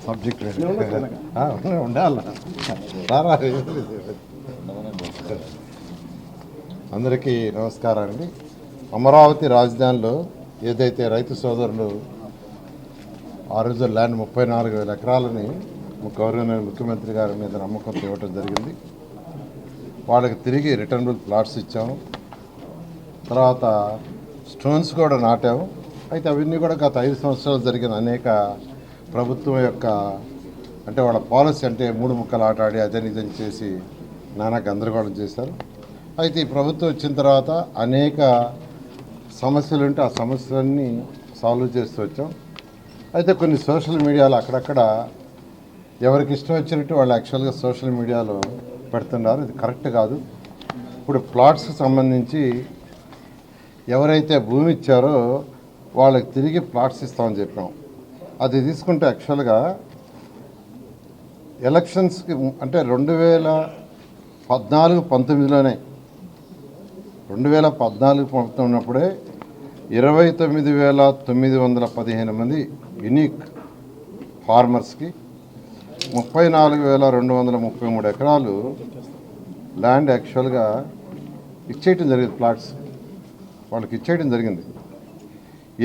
Subject ఉండాలి. అందరికీ నమస్కారం అండి. అమరావతి రాజధానిలో ఏదైతే రైతు సోదరులు ఆ రోజు ల్యాండ్ 34,000 ఎకరాలని గౌరవనీయ ముఖ్యమంత్రి గారి మీద నమ్మకంతో ఇవ్వటం జరిగింది. వాళ్ళకి తిరిగి రిటర్నబుల్ ప్లాట్స్ ఇచ్చాము. తర్వాత స్టోన్స్ కూడా నాటాము. అయితే అవన్నీ కూడా గత 5 సంవత్సరాలు జరిగిన అనేక ప్రభుత్వం యొక్క అంటే వాళ్ళ పాలసీ అంటే 3 ముక్కలు ఆట ఆడి అదని ఇదని చేసి నానా గందరగోళం చేశారు. అయితే ఈ ప్రభుత్వం వచ్చిన తర్వాత అనేక సమస్యలు ఉంటే ఆ సమస్యలన్నీ సాల్వ్ చేస్తూ వచ్చాం. అయితే కొన్ని సోషల్ మీడియాలో అక్కడక్కడ ఎవరికి ఇష్టం వచ్చినట్టు వాళ్ళు యాక్చువల్గా సోషల్ మీడియాలో పెడుతున్నారు. ఇది కరెక్ట్ కాదు. ఇప్పుడు ప్లాట్స్కి సంబంధించి ఎవరైతే భూమి ఇచ్చారో వాళ్ళకి తిరిగి ప్లాట్స్ ఇస్తామని చెప్పాం. అది తీసుకుంటే యాక్చువల్గా ఎలక్షన్స్కి అంటే 2014-19లోనే 2014-19 ఉన్నప్పుడే 29,915 మంది యూనిక్ ఫార్మర్స్కి 34,233 ఎకరాలు ల్యాండ్ యాక్చువల్గా ఇచ్చేయటం జరిగింది. ప్లాట్స్ వాళ్ళకి ఇచ్చేయడం జరిగింది.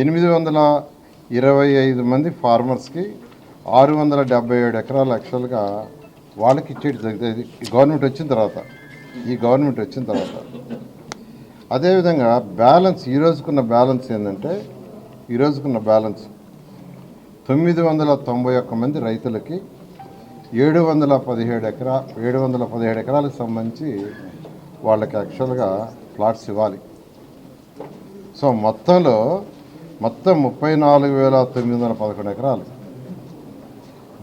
825 మంది ఫార్మర్స్కి 677 ఎకరాలు యాక్చువల్గా వాళ్ళకి ఇచ్చేయడం జరిగింది. ఈ గవర్నమెంట్ వచ్చిన తర్వాత అదేవిధంగా బ్యాలెన్స్ ఈ రోజుకున్న బ్యాలెన్స్ ఏంటంటే 991 మంది రైతులకి 717 ఎకరాలకు సంబంధించి వాళ్ళకి యాక్చువల్గా ప్లాట్స్ ఇవ్వాలి. సో మొత్తం 34,911 ఎకరాలు,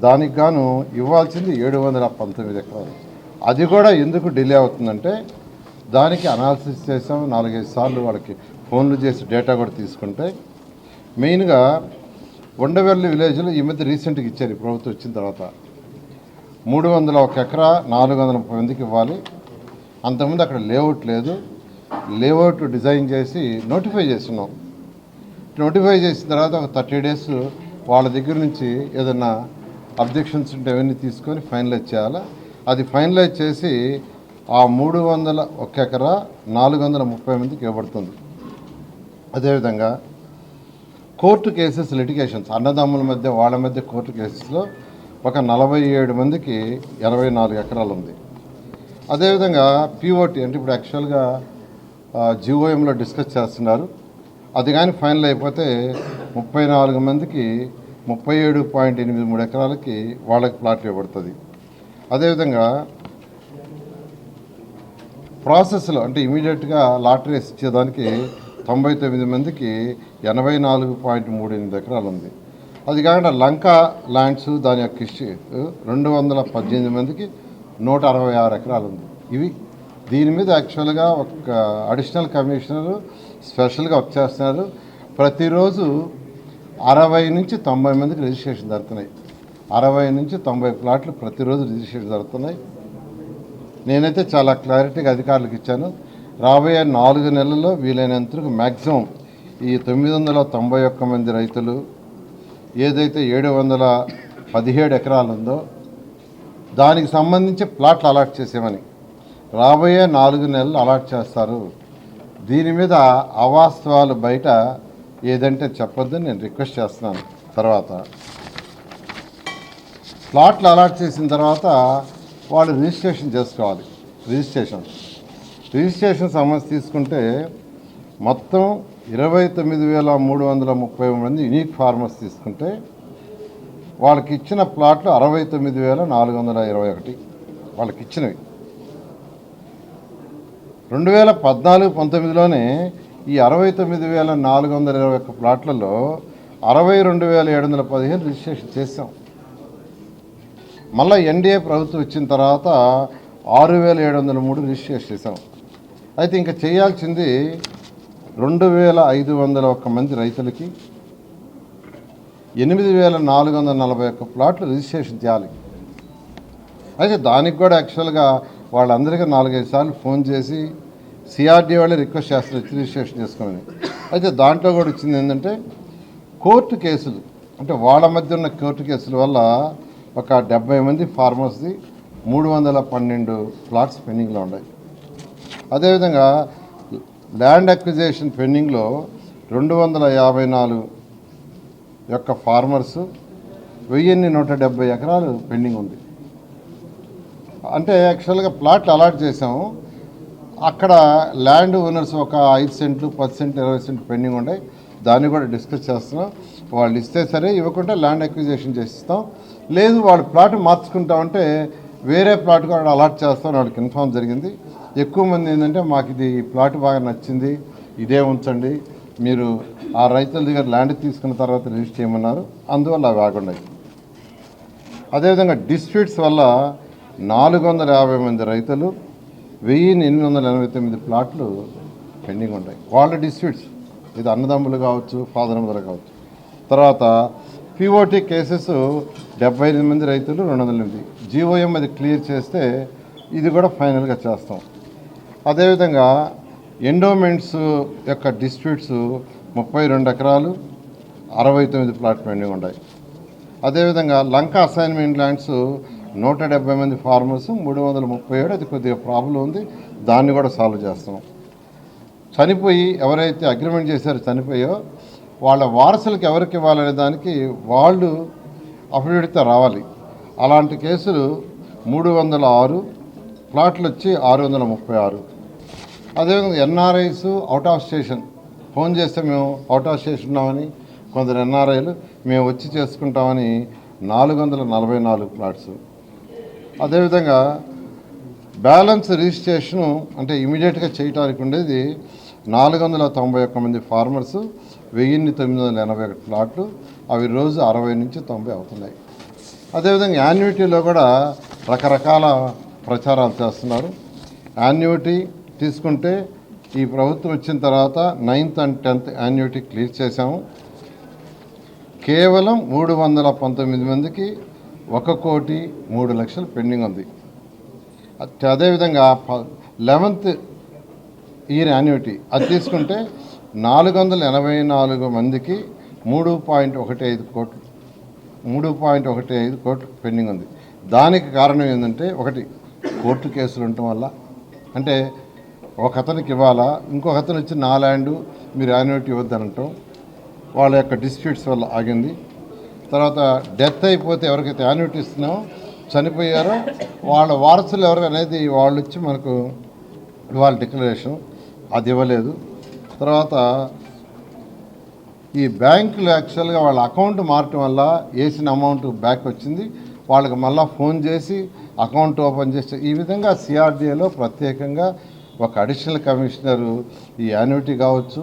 దానికి గాను ఇవ్వాల్సింది 719 ఎకరాలు. అది కూడా ఎందుకు డిలే అవుతుందంటే దానికి అనాలిసిస్ చేసాం. 4-5 సార్లు వాళ్ళకి ఫోన్లు చేసి డేటా కూడా తీసుకుంటే మెయిన్గా ఉండవెల్లి విలేజ్లో ఈ మధ్య రీసెంట్గా ఇచ్చారు. ఈ ప్రభుత్వం వచ్చిన తర్వాత 301 ఎకరా 430 మందికి ఇవ్వాలి. అంతకుముందు అక్కడ లేఅవుట్ లేదు. లేఅవుట్ డిజైన్ చేసి నోటిఫై చేస్తున్నాం. నోటిఫై చేసిన తర్వాత ఒక 30 days వాళ్ళ దగ్గర నుంచి ఏదైనా అబ్జెక్షన్స్ ఉంటే అవన్నీ తీసుకొని ఫైనలైజ్ చేయాలి. అది ఫైనలైజ్ చేసి ఆ 301 ఎకరా 430 మందికి ఇవ్వబడుతుంది. అదేవిధంగా కోర్టు కేసెస్ లిటిగేషన్స్ అన్నదమ్ముల మధ్య వాళ్ళ మధ్య కోర్టు కేసెస్లో ఒక 47 మందికి 84 ఎకరాలు ఉంది. అదేవిధంగా పిఓటి అంటే ఇప్పుడు యాక్చువల్గా జిఓఎంలో డిస్కస్ చేస్తున్నారు. అది కానీ ఫైనల్ అయిపోతే 34 మందికి 37.83 ఎకరాలకి వాళ్ళకి ప్లాట్లు ఇవ్వబడుతుంది. అదేవిధంగా ప్రాసెస్లో అంటే ఇమీడియట్గా లాటరీస్ ఇచ్చేదానికి 99 మందికి 84.38 ఎకరాలు ఉంది. అది కాకుండా లంకా ల్యాండ్స్ దాని యొక్క ఇష్యూ 218 మందికి 166 ఎకరాలు ఉంది. దీని మీద యాక్చువల్గా ఒక అడిషనల్ కమిషనర్ స్పెషల్గా వర్క్ చేస్తున్నారు. ప్రతిరోజు 60 నుంచి 90 మందికి రిజిస్ట్రేషన్ జరుగుతున్నాయి. 60 నుంచి 90 ప్లాట్లు ప్రతిరోజు రిజిస్ట్రేషన్ జరుగుతున్నాయి. నేనైతే చాలా క్లారిటీగా అధికారులకు ఇచ్చాను. రాబోయే 4 నెలల్లో వీలైనంతకు మ్యాక్సిమం ఈ 991 మంది రైతులు ఏదైతే 717 ఎకరాలు ఉందో దానికి సంబంధించి ప్లాట్లు అలాట్ చేసామని రాబోయే 4 నెలలు అలాట్ చేస్తారు. దీని మీద అవాస్తవాలు బయట ఏదంటే చెప్పొద్దని నేను రిక్వెస్ట్ చేస్తున్నాను. తర్వాత ప్లాట్లు అలాట్ చేసిన తర్వాత వాళ్ళు రిజిస్ట్రేషన్ చేసుకోవాలి. రిజిస్ట్రేషన్ సమస్య తీసుకుంటే మొత్తం 29,330 మంది యూనిక్ ఫార్మర్స్ తీసుకుంటే వాళ్ళకి ఇచ్చిన ప్లాట్లు 69,421 వాళ్ళకి ఇచ్చినవి. 2014-19లోనే ఈ 69,421 ప్లాట్లలో 62,715 రిజిస్ట్రేషన్ చేసాం. మళ్ళీ ఎన్డీఏ ప్రభుత్వం వచ్చిన తర్వాత 6,703 రిజిస్ట్రేషన్ చేసాం. అయితే ఇంకా చేయాల్సింది 2,501 మంది రైతులకి 8,441 ప్లాట్లు రిజిస్ట్రేషన్ చేయాలి. అయితే దానికి కూడా యాక్చువల్గా వాళ్ళందరికీ 4-5 సార్లు ఫోన్ చేసి సిఆర్డీ వాళ్ళే రిక్వెస్ట్ చేస్తారు రిజిస్ట్రేషన్ చేసుకోమని. అయితే దాంట్లో కూడా వచ్చింది ఏంటంటే కోర్టు కేసులు అంటే వాళ్ళ మధ్య ఉన్న కోర్టు కేసుల వల్ల ఒక 70 మంది ఫార్మర్స్ది 312 ప్లాట్స్ పెండింగ్లో ఉన్నాయి. అదేవిధంగా ల్యాండ్ అక్విజిషన్ పెండింగ్లో 254 యొక్క ఫార్మర్స్ 1170 ఎకరాలు పెండింగ్ ఉంది. అంటే యాక్చువల్గా ప్లాట్లు అలాట్ చేసాము, అక్కడ ల్యాండ్ ఓనర్స్ ఒక 5 సెంట్లు 10 సెంట్లు 20 సెంట్లు పెండింగ్ ఉన్నాయి. దాన్ని కూడా డిస్కస్ చేస్తున్నాం. వాళ్ళు ఇస్తే సరే, ఇవ్వకుంటే ల్యాండ్ అక్విజిషన్ చేసిస్తాం. లేదు వాళ్ళు ప్లాట్ మార్చుకుంటామంటే వేరే ప్లాట్ కూడా అలాట్ చేస్తామని వాళ్ళకి ఇన్ఫార్మ్ జరిగింది. ఎక్కువ మంది ఏంటంటే మాకు ఇది ప్లాట్ బాగా నచ్చింది, ఇదే ఉంచండి, మీరు ఆ రైతుల దగ్గర ల్యాండ్ తీసుకున్న తర్వాత రిజిస్టర్ చేయమన్నారు. అందువల్ల అవి ఆగున్నాయి. అదేవిధంగా డిస్ప్యూట్స్ వల్ల 450 మంది రైతులు 1889 ప్లాట్లు పెండింగ్ ఉంటాయి. వాళ్ళ డిస్ప్యూట్స్, ఇది అన్నదమ్ములు కావచ్చు, ఫాదర్ మదర్ కావచ్చు. తర్వాత పిఓటి కేసెస్ 78 మంది రైతులు 208. జీఓఎం అది క్లియర్ చేస్తే ఇది కూడా ఫైనల్గా చేస్తాం. అదేవిధంగా ఎండోమెంట్స్ యొక్క డిస్ప్యూట్స్ 32 ఎకరాలు 69 ప్లాట్ పెండింగ్ ఉన్నాయి. అదేవిధంగా లంక అసైన్మెంట్ ల్యాండ్స్ 170 మంది ఫార్మర్స్ 337, అది కొద్దిగా ప్రాబ్లం ఉంది, దాన్ని కూడా సాల్వ్ చేస్తాం. చనిపోయి ఎవరైతే అగ్రిమెంట్ చేశారో చనిపోయో వాళ్ళ వారసులకు ఎవరికి ఇవ్వాలనే దానికి వాళ్ళు అఫిడవిట్తో రావాలి. అలాంటి కేసులు 306, ప్లాట్లు వచ్చి 636. అదేవిధంగా NRIs out of station phone చేస్తే మేము అవుట్ ఆఫ్ స్టేషన్ ఉన్నామని, కొందరు ఎన్ఆర్ఐలు మేము వచ్చి చేసుకుంటామని 444 ప్లాట్స్. అదేవిధంగా బ్యాలెన్స్ రిజిస్ట్రేషను అంటే ఇమీడియట్గా చేయడానికి ఉండేది 491 మంది ఫార్మర్స్ 1981 ప్లాట్లు, అవి రోజు 60 నుంచి 90 అవుతున్నాయి. అదేవిధంగా యాన్యుటీలో కూడా రకరకాల ప్రచారాలు చేస్తున్నారు. యాన్యుటీ తీసుకుంటే ఈ ప్రభుత్వం వచ్చిన తర్వాత 9th and 10th annuity clear చేశాము. కేవలం 319 మందికి 1,03,00,000 పెండింగ్ ఉంది. అదేవిధంగా 11th ఇయర్ యాన్యుటీ అది తీసుకుంటే 484 మందికి 3.15 కోట్లు పెండింగ్ ఉంది. దానికి కారణం ఏంటంటే, ఒకటి కోర్టు కేసులు ఉండటం వల్ల, అంటే ఒక అతనికి ఇవ్వాలా, ఇంకొక అతను వచ్చి నా ల్యాండ్ మీరు యాన్యుటీ ఇవ్వద్దనటం, వాళ్ళ యొక్క డిస్ప్యూట్స్ వల్ల ఆగింది. తర్వాత డెత్ అయిపోతే ఎవరికైతే యాన్యుటీ ఇస్తున్నామో చనిపోయారో వాళ్ళ వారసులు ఎవరు అనేది వాళ్ళు వచ్చి మనకు వాళ్ళ డిక్లరేషన్ అది ఇవ్వలేదు. తర్వాత ఈ బ్యాంకులు యాక్చువల్గా వాళ్ళ అకౌంట్ మారటం వల్ల వేసిన అమౌంట్ బ్యాక్ వచ్చింది, వాళ్ళకి మళ్ళీ ఫోన్ చేసి అకౌంట్ ఓపెన్ చేస్తే, ఈ విధంగా సిఆర్డీఏలో ప్రత్యేకంగా ఒక అడిషనల్ కమిషనరు ఈ యాన్యుటీ కావచ్చు,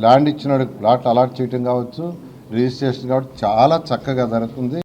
ల్యాండ్ ఇచ్చిన ప్లాట్ అలాట్ చేయటం కావచ్చు, రిజిస్ట్రేషన్ కావచ్చు చాలా చక్కగా జరుగుతుంది.